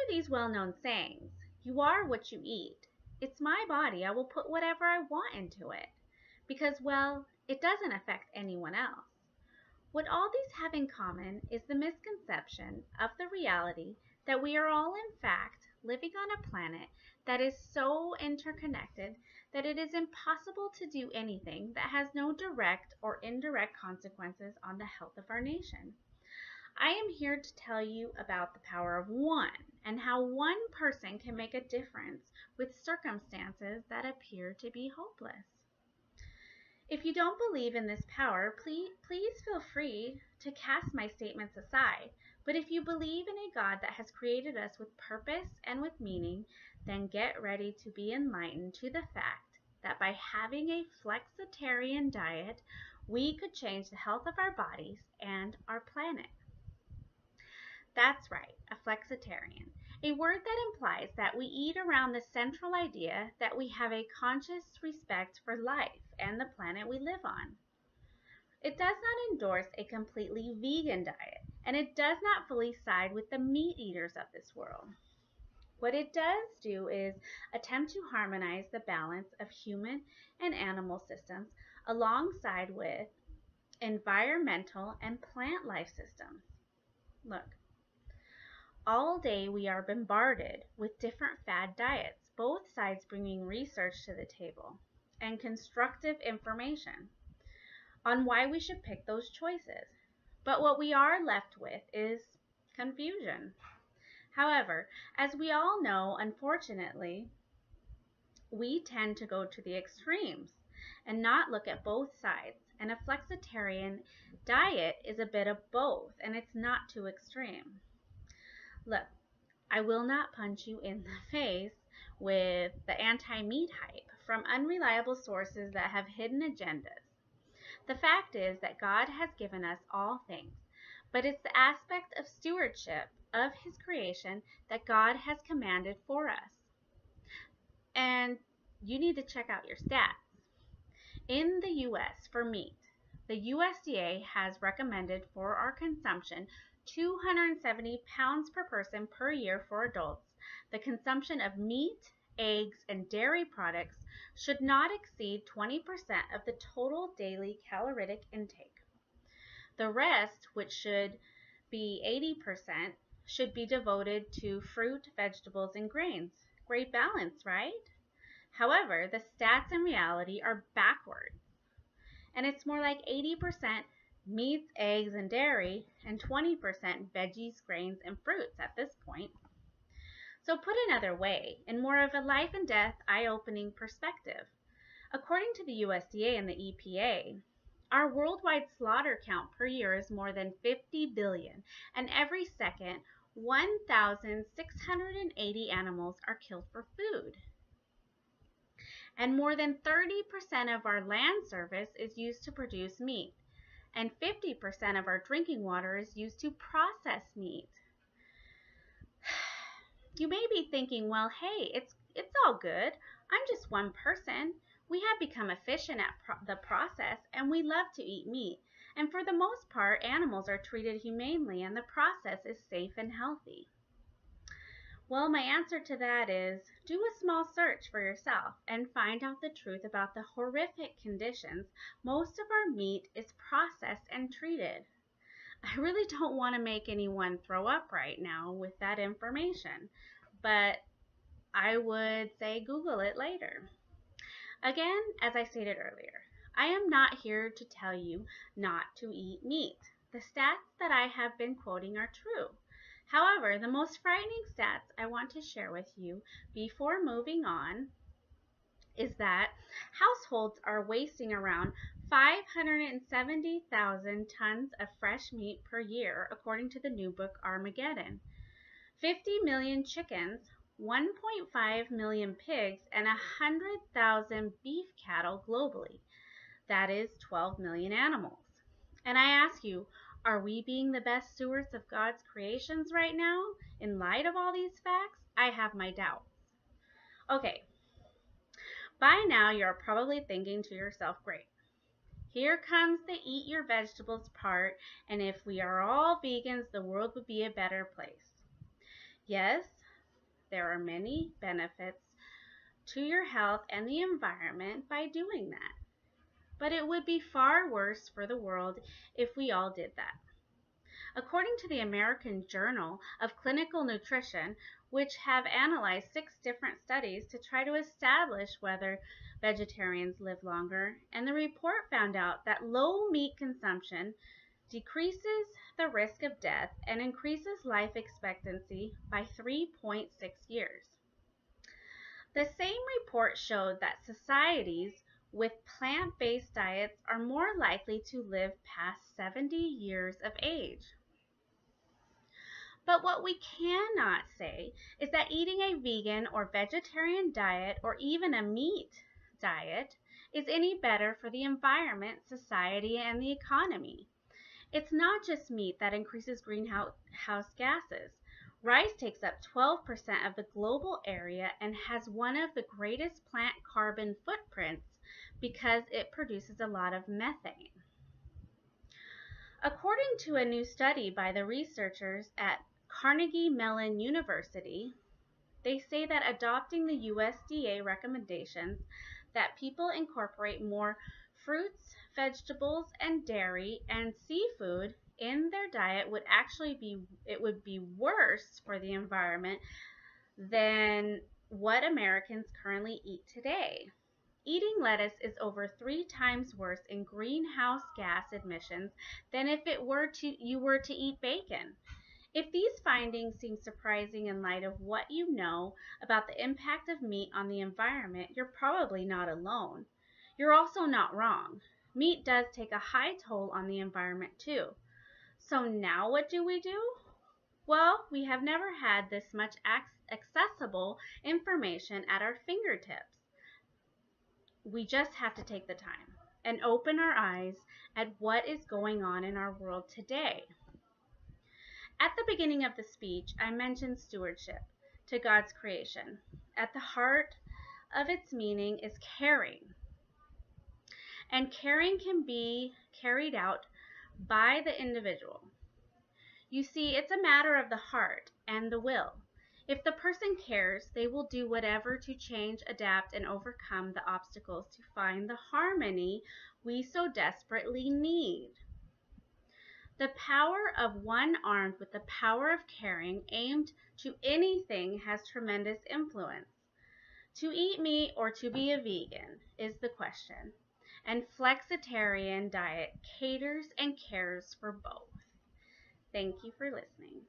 these well-known sayings. You are what you eat. It's my body. I will put whatever I want into it. Because, well, it doesn't affect anyone else. What all these have in common is the misconception of the reality that we are all, in fact, living on a planet that is so interconnected that it is impossible to do anything that has no direct or indirect consequences on the health of our nation. I am here to tell you about the power of one and how one person can make a difference with circumstances that appear to be hopeless. If you don't believe in this power, please feel free to cast my statements aside. But if you believe in a God that has created us with purpose and with meaning, then get ready to be enlightened to the fact that by having a flexitarian diet, we could change the health of our bodies and our planet. That's right, a flexitarian, a word that implies that we eat around the central idea that we have a conscious respect for life and the planet we live on. It does not endorse a completely vegan diet, and it does not fully side with the meat eaters of this world. What it does do is attempt to harmonize the balance of human and animal systems alongside with environmental and plant life systems. Look. All day we are bombarded with different fad diets, both sides bringing research to the table and constructive information on why we should pick those choices. But what we are left with is confusion. However, as we all know, unfortunately, we tend to go to the extremes and not look at both sides. And a flexitarian diet is a bit of both, and it's not too extreme. Look, I will not punch you in the face with the anti-meat hype from unreliable sources that have hidden agendas. The fact is that God has given us all things, but it's the aspect of stewardship of His creation that God has commanded for us. And you need to check out your stats. In the U.S., for meat, the USDA has recommended for our consumption 270 pounds per person per year for adults. The consumption of meat, eggs, and dairy products should not exceed 20% of the total daily caloric intake. The rest, which should be 80%, should be devoted to fruit, vegetables, and grains. Great balance, right? However, the stats in reality are backwards, and it's more like 80% meats, eggs, and dairy, and 20% veggies, grains, and fruits at this point. So put another way, in more of a life and death eye-opening perspective, according to the USDA and the EPA, our worldwide slaughter count per year is more than 50 billion, and every second, 1,680 animals are killed for food. And more than 30% of our land surface is used to produce meat, and 50% of our drinking water is used to process meat. You may be thinking, well, hey, it's all good. I'm just one person. We have become efficient at the process, and we love to eat meat. And for the most part, animals are treated humanely, and the process is safe and healthy. Well, my answer to that is do a small search for yourself and find out the truth about the horrific conditions most of our meat is processed and treated. I really don't want to make anyone throw up right now with that information, but I would say Google it later. Again, as I stated earlier, I am not here to tell you not to eat meat. The stats that I have been quoting are true. However, the most frightening stats I want to share with you before moving on is that households are wasting around 570,000 tons of fresh meat per year, according to the new book Armageddon. 50 million chickens, 1.5 million pigs, and 100,000 beef cattle globally. That is 12 million animals. And I ask you, are we being the best stewards of God's creations right now? In light of all these facts, I have my doubts. Okay, by now you're probably thinking to yourself, great. Here comes the eat your vegetables part, and if we are all vegans, the world would be a better place. Yes, There are many benefits to your health and the environment by doing that. But it would be far worse for the world if we all did that. According to the American Journal of Clinical Nutrition, which have analyzed 6 different studies to try to establish whether vegetarians live longer, and the report found out that low meat consumption decreases the risk of death and increases life expectancy by 3.6 years. The same report showed that societies with plant-based diets are more likely to live past 70 years of age. But what we cannot say is that eating a vegan or vegetarian diet or even a meat diet is any better for the environment, society, and the economy. It's not just meat that increases greenhouse gases. Rice takes up 12% of the global area and has one of the greatest plant carbon footprints because it produces a lot of methane. According to a new study by the researchers at Carnegie Mellon University, they say that adopting the USDA recommendations that people incorporate more fruits, vegetables, and dairy and seafood in their diet would be worse for the environment than what Americans currently eat today. Eating lettuce is over 3 times worse in greenhouse gas emissions than if you were to eat bacon. If these findings seem surprising in light of what you know about the impact of meat on the environment, you're probably not alone. You're also not wrong. Meat does take a high toll on the environment too. So now what do? Well, we have never had this much accessible information at our fingertips. We just have to take the time and open our eyes at what is going on in our world today. At the beginning of the speech, I mentioned stewardship to God's creation. At the heart of its meaning is caring. And caring can be carried out by the individual. You see, it's a matter of the heart and the will. If the person cares, they will do whatever to change, adapt, and overcome the obstacles to find the harmony we so desperately need. The power of one armed with the power of caring aimed to anything has tremendous influence. To eat meat or to be a vegan is the question, and Flexitarian diet caters and cares for both. Thank you for listening.